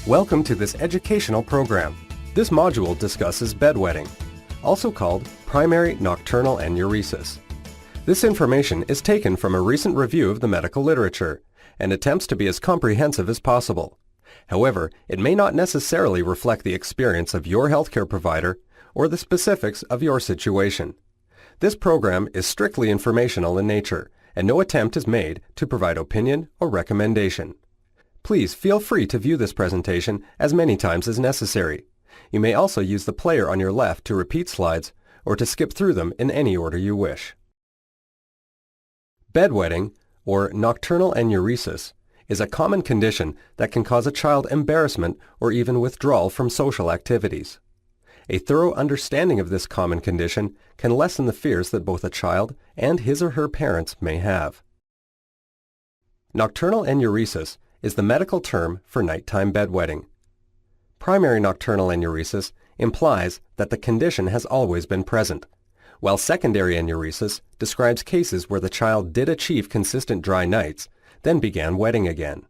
Welcome to this educational program. This module discusses bedwetting, also called primary nocturnal enuresis. This information is taken from a recent review of the medical literature and attempts to be as comprehensive as possible. However, it may not necessarily reflect the experience of your healthcare provider or the specifics of your situation. This program is strictly informational in nature, and no attempt is made to provide opinion or recommendation. Please feel free to view this presentation as many times as necessary. You may also use the player on your left to repeat slides or to skip through them in any order you wish. Bedwetting, or nocturnal enuresis, is a common condition that can cause a child embarrassment or even withdrawal from social activities. A thorough understanding of this common condition can lessen the fears that both a child and his or her parents may have. Nocturnal enuresis is the medical term for nighttime bedwetting. Primary nocturnal enuresis implies that the condition has always been present, while secondary enuresis describes cases where the child did achieve consistent dry nights, then began wetting again.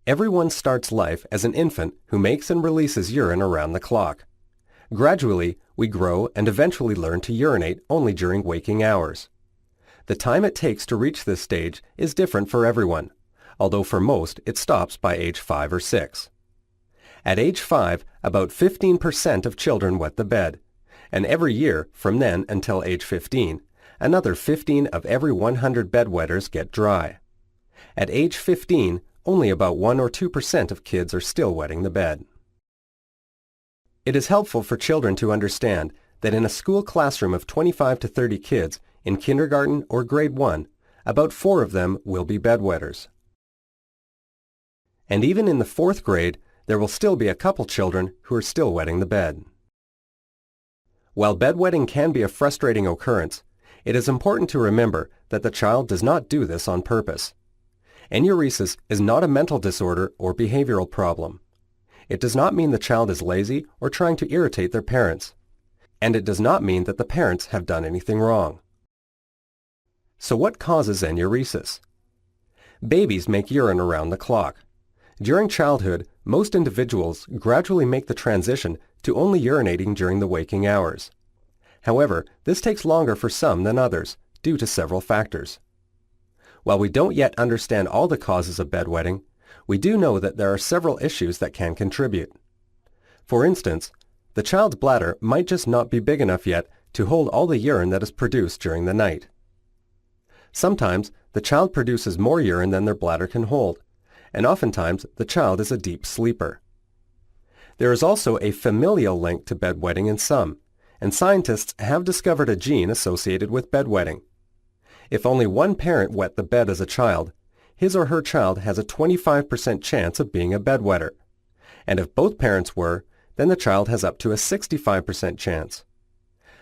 Everyone starts life as an infant who makes and releases urine around the clock. Gradually, we grow and eventually learn to urinate only during waking hours. The time it takes to reach this stage is different for everyone, although for most it stops by age 5 or 6. At age 5, about 15% of children wet the bed, and every year from then until age 15, another 15 of every 100 bedwetters get dry. At age 15, only about 1 or 2% of kids are still wetting the bed. It is helpful for children to understand that in a school classroom of 25 to 30 kids in kindergarten or grade 1, about 4 of them will be bedwetters. And even in the 4th grade, there will still be a couple children who are still wetting the bed. While bedwetting can be a frustrating occurrence, it is important to remember that the child does not do this on purpose. Enuresis is not a mental disorder or behavioral problem. It does not mean the child is lazy or trying to irritate their parents. And it does not mean that the parents have done anything wrong. So what causes enuresis? Babies make urine around the clock. During childhood, most individuals gradually make the transition to only urinating during the waking hours. However, this takes longer for some than others, due to several factors. While we don't yet understand all the causes of bedwetting, we do know that there are several issues that can contribute. For instance, the child's bladder might just not be big enough yet to hold all the urine that is produced during the night. Sometimes, the child produces more urine than their bladder can hold, and oftentimes the child is a deep sleeper. There is also a familial link to bedwetting in some, and scientists have discovered a gene associated with bedwetting. If only one parent wet the bed as a child, his or her child has a 25% chance of being a bedwetter. And if both parents were, then the child has up to a 65% chance.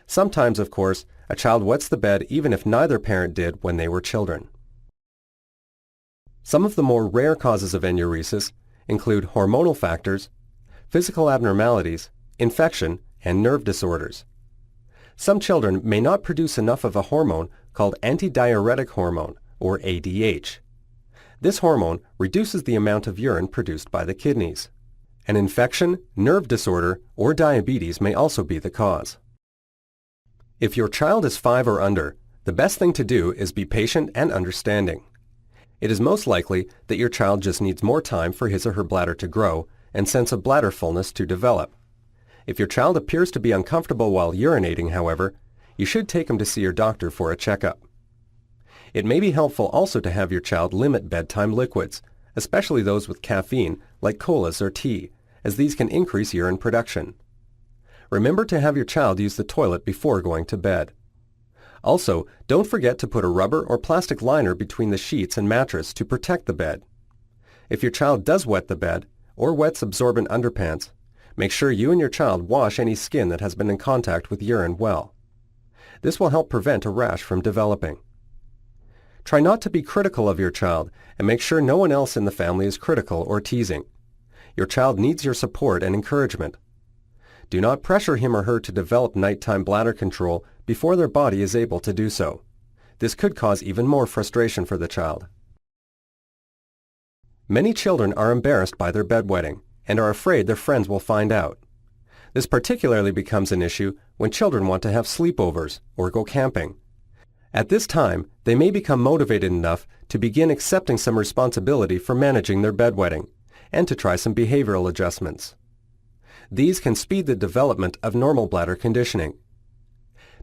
Sometimes, of course, a child wets the bed even if neither parent did when they were children. Some of the more rare causes of enuresis include hormonal factors, physical abnormalities, infection, and nerve disorders. Some children may not produce enough of a hormone called antidiuretic hormone, or ADH. This hormone reduces the amount of urine produced by the kidneys. An infection, nerve disorder, or diabetes may also be the cause. If your child is 5 or under, the best thing to do is be patient and understanding. It is most likely that your child just needs more time for his or her bladder to grow and sense of bladder fullness to develop. If your child appears to be uncomfortable while urinating, however, you should take him to see your doctor for a checkup. It may be helpful also to have your child limit bedtime liquids, especially those with caffeine like colas or tea, as these can increase urine production. Remember to have your child use the toilet before going to bed. Also, don't forget to put a rubber or plastic liner between the sheets and mattress to protect the bed. If your child does wet the bed, or wets absorbent underpants, make sure you and your child wash any skin that has been in contact with urine well. This will help prevent a rash from developing. Try not to be critical of your child and make sure no one else in the family is critical or teasing. Your child needs your support and encouragement. Do not pressure him or her to develop nighttime bladder control before their body is able to do so. This could cause even more frustration for the child. Many children are embarrassed by their bedwetting and are afraid their friends will find out. This particularly becomes an issue when children want to have sleepovers or go camping. At this time, they may become motivated enough to begin accepting some responsibility for managing their bedwetting and to try some behavioral adjustments. These can speed the development of normal bladder conditioning.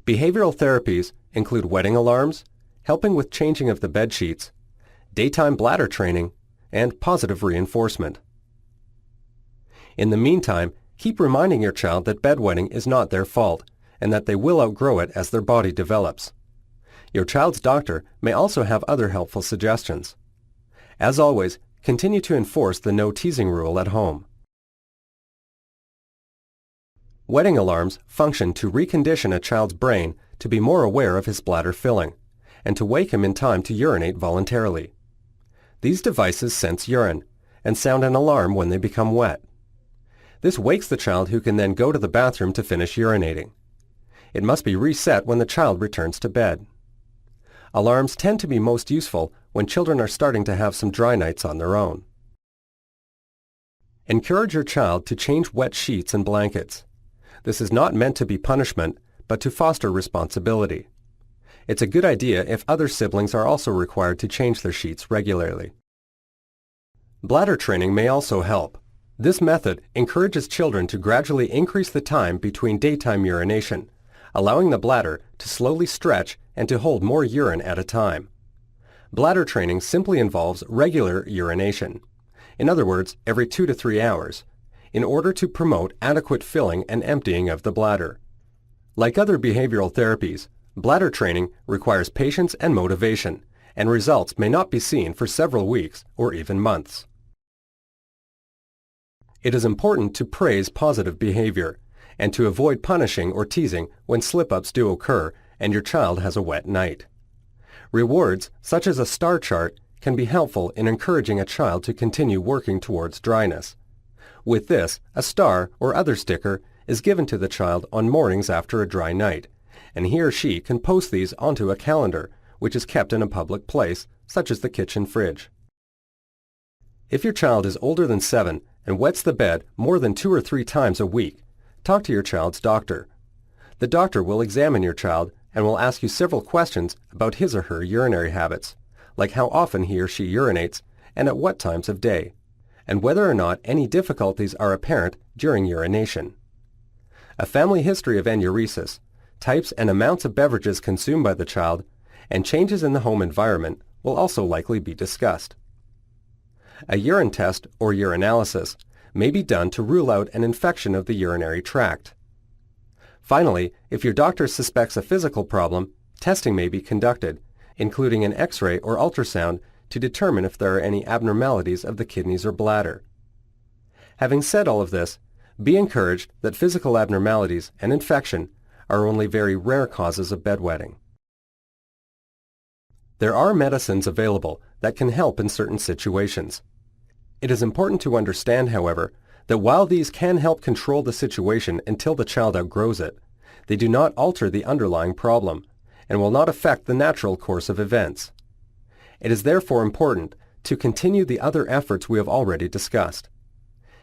Behavioral therapies include wetting alarms, helping with changing of the bed sheets, daytime bladder training, and positive reinforcement. In the meantime, keep reminding your child that bedwetting is not their fault and that they will outgrow it as their body develops. Your child's doctor may also have other helpful suggestions. As always, continue to enforce the no teasing rule at home. Wetting alarms function to recondition a child's brain to be more aware of his bladder filling and to wake him in time to urinate voluntarily. These devices sense urine and sound an alarm when they become wet. This wakes the child, who can then go to the bathroom to finish urinating. It must be reset when the child returns to bed. Alarms tend to be most useful when children are starting to have some dry nights on their own. Encourage your child to change wet sheets and blankets. This is not meant to be punishment, but to foster responsibility. It's a good idea if other siblings are also required to change their sheets regularly. Bladder training may also help. This method encourages children to gradually increase the time between daytime urination, allowing the bladder to slowly stretch and to hold more urine at a time. Bladder training simply involves regular urination, in other words, every 2 to 3 hours, in order to promote adequate filling and emptying of the bladder. Like other behavioral therapies, bladder training requires patience and motivation, and results may not be seen for several weeks or even months. It is important to praise positive behavior and to avoid punishing or teasing when slip-ups do occur and your child has a wet night. Rewards, such as a star chart, can be helpful in encouraging a child to continue working towards dryness. With this, a star or other sticker is given to the child on mornings after a dry night, and he or she can post these onto a calendar, which is kept in a public place, such as the kitchen fridge. If your child is older than 7 and wets the bed more than 2 or 3 times a week, talk to your child's doctor. The doctor will examine your child and will ask you several questions about his or her urinary habits, like how often he or she urinates and at what times of day, and whether or not any difficulties are apparent during urination. A family history of enuresis, types and amounts of beverages consumed by the child, and changes in the home environment will also likely be discussed. A urine test or urinalysis may be done to rule out an infection of the urinary tract. Finally, if your doctor suspects a physical problem, testing may be conducted, including an X-ray or ultrasound, to determine if there are any abnormalities of the kidneys or bladder. Having said all of this, be encouraged that physical abnormalities and infection are only very rare causes of bedwetting. There are medicines available that can help in certain situations. It is important to understand, however, that while these can help control the situation until the child outgrows it, they do not alter the underlying problem and will not affect the natural course of events. It is therefore important to continue the other efforts we have already discussed.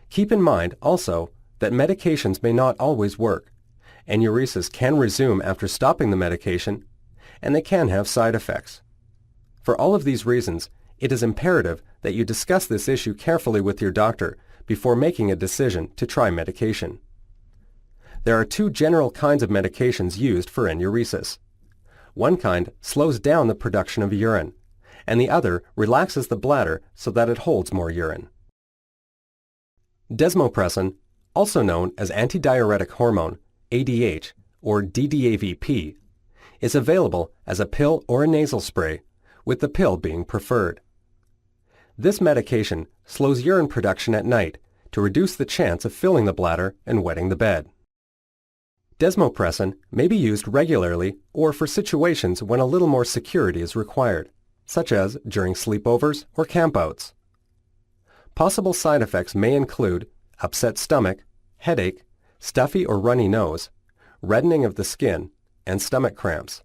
Keep in mind also that medications may not always work. Enuresis can resume after stopping the medication, and they can have side effects. For all of these reasons, it is imperative that you discuss this issue carefully with your doctor before making a decision to try medication. There are 2 general kinds of medications used for enuresis. One kind slows down the production of urine, and the other relaxes the bladder so that it holds more urine. Desmopressin, also known as antidiuretic hormone, ADH, or DDAVP, is available as a pill or a nasal spray, with the pill being preferred. This medication slows urine production at night to reduce the chance of filling the bladder and wetting the bed. Desmopressin may be used regularly or for situations when a little more security is required, such as during sleepovers or campouts. Possible side effects may include upset stomach, headache, stuffy or runny nose, reddening of the skin, and stomach cramps.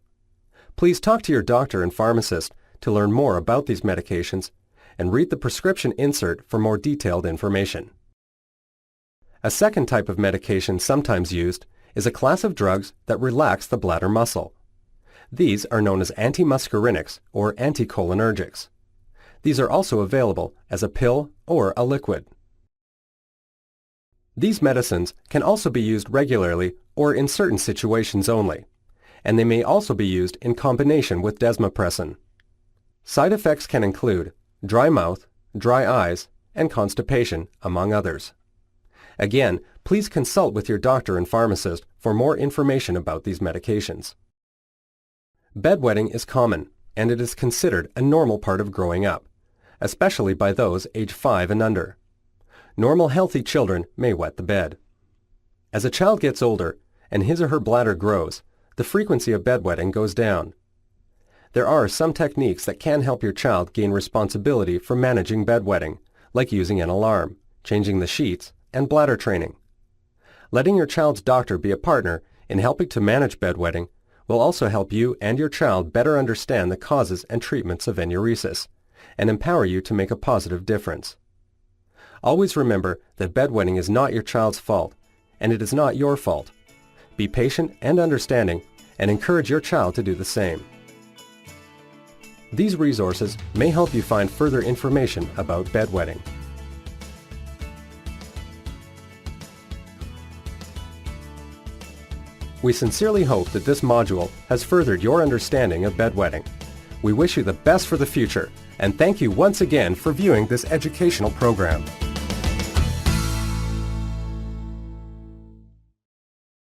Please talk to your doctor and pharmacist to learn more about these medications and read the prescription insert for more detailed information. A second type of medication sometimes used is a class of drugs that relax the bladder muscle. These are known as antimuscarinics or anticholinergics. These are also available as a pill or a liquid. These medicines can also be used regularly or in certain situations only, and they may also be used in combination with desmopressin. Side effects can include dry mouth, dry eyes, and constipation, among others. Again, please consult with your doctor and pharmacist for more information about these medications. Bedwetting is common, and it is considered a normal part of growing up, especially by those age 5 and under. Normal healthy children may wet the bed. As a child gets older and his or her bladder grows, the frequency of bedwetting goes down. There are some techniques that can help your child gain responsibility for managing bedwetting, like using an alarm, changing the sheets, and bladder training. Letting your child's doctor be a partner in helping to manage bedwetting will also help you and your child better understand the causes and treatments of enuresis and empower you to make a positive difference. Always remember that bedwetting is not your child's fault, and it is not your fault. Be patient and understanding, and encourage your child to do the same. These resources may help you find further information about bedwetting. We sincerely hope that this module has furthered your understanding of bedwetting. We wish you the best for the future, and thank you once again for viewing this educational program.